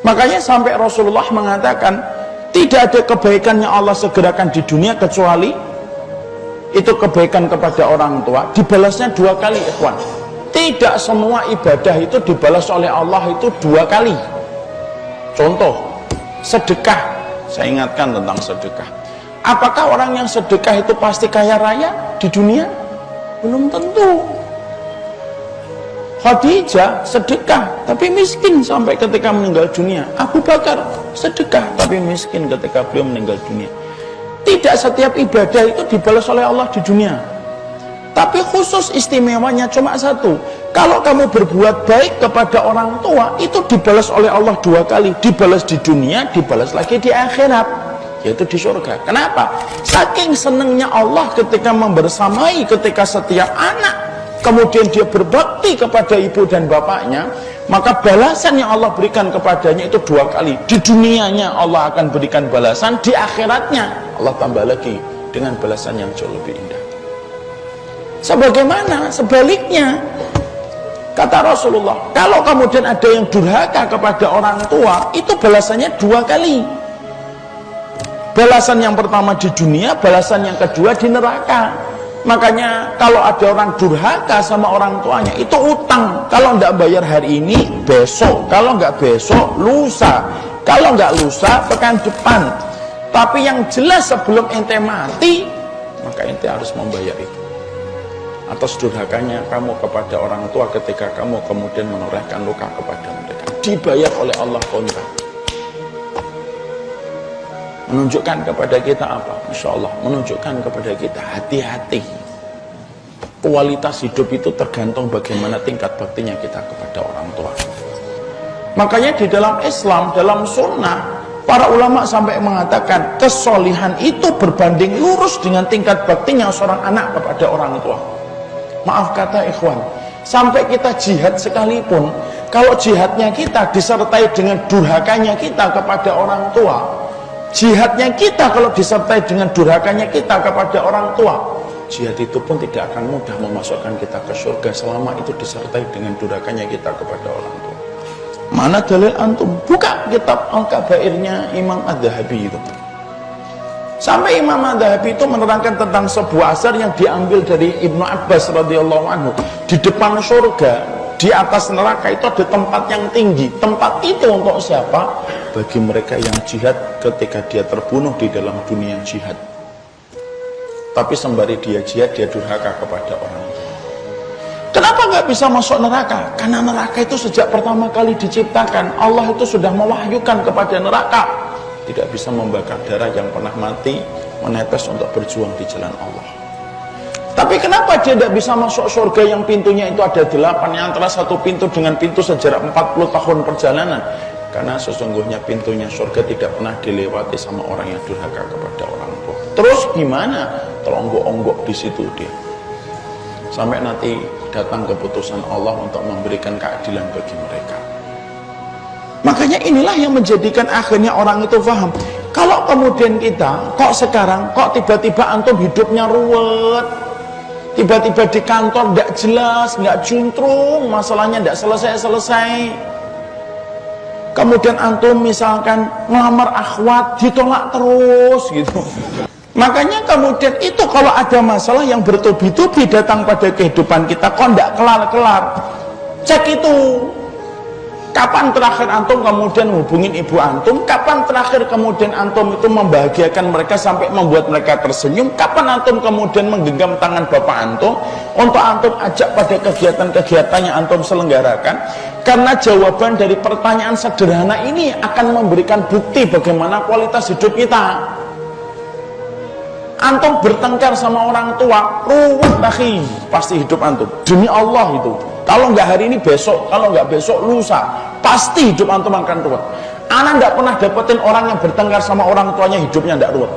Makanya sampai Rasulullah mengatakan tidak ada kebaikan yang Allah segerakan di dunia kecuali itu kebaikan kepada orang tua, dibalasnya 2 kali, ikhwan. Tidak semua ibadah itu dibalas oleh Allah itu 2 kali. Contoh, sedekah. Saya ingatkan tentang sedekah. Apakah orang yang sedekah itu pasti kaya raya di dunia? Belum tentu. Khadijah sedekah tapi miskin sampai ketika meninggal dunia. Abu Bakar sedekah tapi miskin ketika beliau meninggal dunia. Tidak setiap ibadah itu dibalas oleh Allah di dunia. Tapi khusus istimewanya cuma satu. Kalau kamu berbuat baik kepada orang tua, itu dibalas oleh Allah 2 kali. Dibalas di dunia, dibalas lagi di akhirat, yaitu di surga. Kenapa? Saking senangnya Allah ketika membersamai, ketika setiap anak kemudian dia berbakti kepada ibu dan bapaknya, maka balasan yang Allah berikan kepadanya itu 2 kali. Di dunianya Allah akan berikan balasan, di akhiratnya Allah tambah lagi dengan balasan yang jauh lebih indah. Sebagaimana sebaliknya, kata Rasulullah, kalau kemudian ada yang durhaka kepada orang tua, itu balasannya 2 kali. Balasan yang pertama di dunia, balasan yang kedua di neraka. Makanya kalau ada orang durhaka sama orang tuanya, itu utang. Kalau nggak bayar hari ini, besok. Kalau nggak besok, lusa. Kalau nggak lusa, pekan depan. Tapi yang jelas sebelum ente mati, maka ente harus membayar itu. Atas durhakanya kamu kepada orang tua ketika kamu kemudian menorehkan luka kepada mereka, dibayar oleh Allah kontra. Menunjukkan kepada kita apa? Masya Allah, menunjukkan kepada kita hati-hati. Kualitas hidup itu tergantung bagaimana tingkat baktinya kita kepada orang tua. Makanya di dalam Islam, dalam sunnah, para ulama sampai mengatakan kesolihan itu berbanding lurus dengan tingkat baktinya seorang anak kepada orang tua. Maaf kata ikhwan, sampai kita jihad sekalipun, kalau jihadnya kita disertai dengan durhakanya kita kepada orang tua, jihadnya kita kalau disertai dengan durhakanya kita kepada orang tua, jihad itu pun tidak akan mudah memasukkan kita ke surga selama itu disertai dengan durhakanya kita kepada orang tua. Mana dalil antum? Buka kitab Al-Kabairnya Imam Adz-Dzahabi itu. Sampai Imam Adz-Dzahabi itu menerangkan tentang sebuah asar yang diambil dari Ibnu Abbas radhiyallahu anhu. Di depan surga, di atas neraka itu ada tempat yang tinggi. Tempat itu untuk siapa? Bagi mereka yang jihad ketika dia terbunuh di dalam dunia jihad. Tapi sembari dia jihad, dia durhaka kepada orang tua. Kenapa nggak bisa masuk neraka? Karena neraka itu sejak pertama kali diciptakan, Allah itu sudah mewahyukan kepada neraka tidak bisa membakar darah yang pernah mati, menetes untuk berjuang di jalan Allah. Tapi kenapa dia tidak bisa masuk surga yang pintunya itu ada 8, yang antara satu pintu dengan pintu sejarak 40 tahun perjalanan? Karena sesungguhnya pintunya surga tidak pernah dilewati sama orang yang durhaka kepada orang tua. Terus gimana? Teronggok-onggok di situ dia. Sampai nanti datang keputusan Allah untuk memberikan keadilan bagi mereka. Makanya inilah yang menjadikan akhirnya orang itu paham. Kalau kemudian kita, kok sekarang, kok tiba-tiba antum hidupnya ruwet, tiba-tiba di kantor tidak jelas, nggak juntrung, masalahnya tidak selesai-selesai. Kemudian antum misalkan ngelamar akhwat, ditolak terus gitu. Makanya kemudian itu kalau ada masalah yang bertubi-tubi datang pada kehidupan kita, kok tidak kelar-kelar. Cek itu. Kapan terakhir antum kemudian hubungin ibu antum? Kapan terakhir kemudian antum itu membahagiakan mereka sampai membuat mereka tersenyum? Kapan antum kemudian menggenggam tangan bapak antum untuk antum ajak pada kegiatan-kegiatan yang antum selenggarakan? Karena jawaban dari pertanyaan sederhana ini akan memberikan bukti bagaimana kualitas hidup kita. Antum bertengkar sama orang tua, ruwet akhi, pasti hidup antum. Demi Allah itu. Kalau nggak hari ini besok, kalau nggak besok lusa, pasti hidup antum akan ruwet. Ana nggak pernah dapetin orang yang bertengkar sama orang tuanya hidupnya nggak ruwet.